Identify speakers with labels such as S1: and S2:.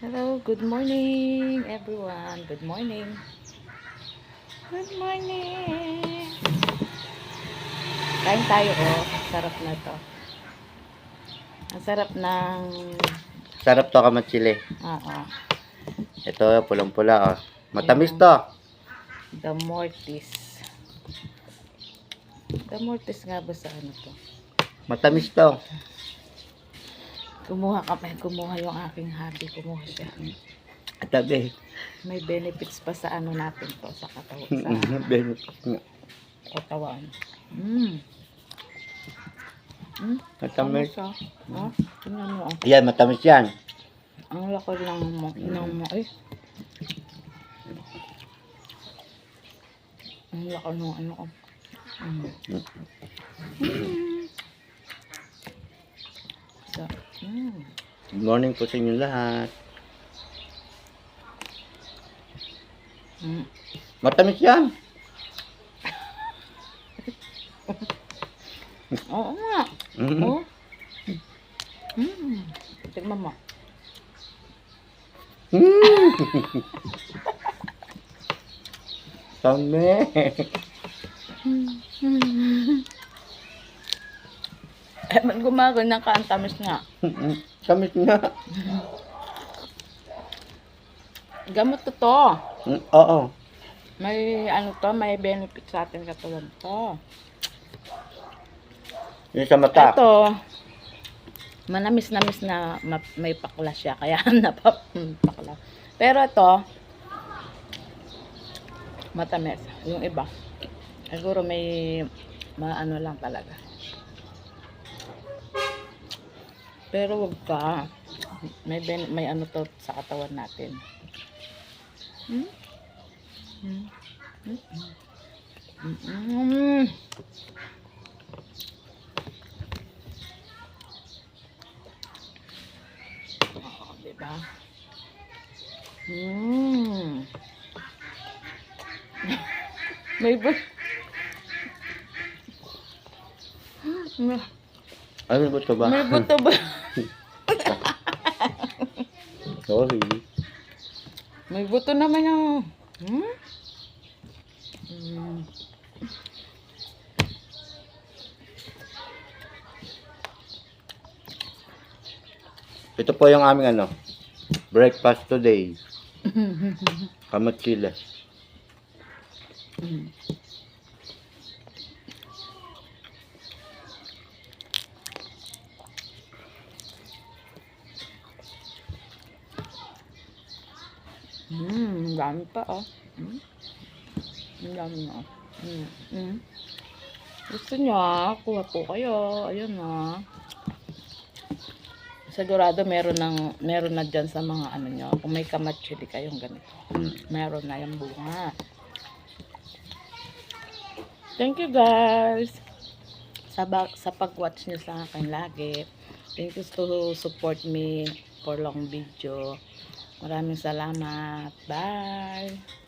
S1: Hello, good morning everyone. Good morning. Good morning. Kain tayo Sarap na to. Ang sarap ng
S2: Sarap to kamatsili.
S1: oo.
S2: Ito, pulang-pula Matamis to.
S1: The Mortis. The Mortis nga ba sa ano to?
S2: Matamis to.
S1: Kumuha yung aking hubby. Kumuha siya.
S2: Tabi.
S1: May benefits pa sa ano natin to. Sa katawan. Sa katawan.
S2: Matamis.
S1: Tingnan mo
S2: Yan, matamis yan.
S1: Ang laki ng ay. Ang laki ng ano ko. So,
S2: Good morning po sa inyo lahat. Matamis yan.
S1: Oo nga. Oh. Tignan mo.
S2: Tami.
S1: Ba't gumaganyan ka? Ang tamis nga.
S2: Tamis nga.
S1: Gamot to.
S2: Oo.
S1: May ano to, may benefit sa atin katawan to.
S2: Yung sa mata.
S1: Ito, manamis-namis na may pakla siya, kaya napapakla. Pero ito, matamis. Yung iba, siguro may maano lang talaga. Pero wag ka, may ano to sa katawan natin. Diba? May
S2: Ano ba ito ba?
S1: may buto ba?
S2: Sorry.
S1: May buto naman yung
S2: Ito po yung aming breakfast today. Kamatsili.
S1: Dami pa Ang dami na Gusto niya, kuha po kayo. Ayun Sigurado meron na dyan sa mga ano nyo. Kung may kamatsili kayong ganito. Meron na yung bunga. Thank you guys sa pag-watch nyo sa akin lagi. Thank you to support me for long video. Maraming salamat. Bye!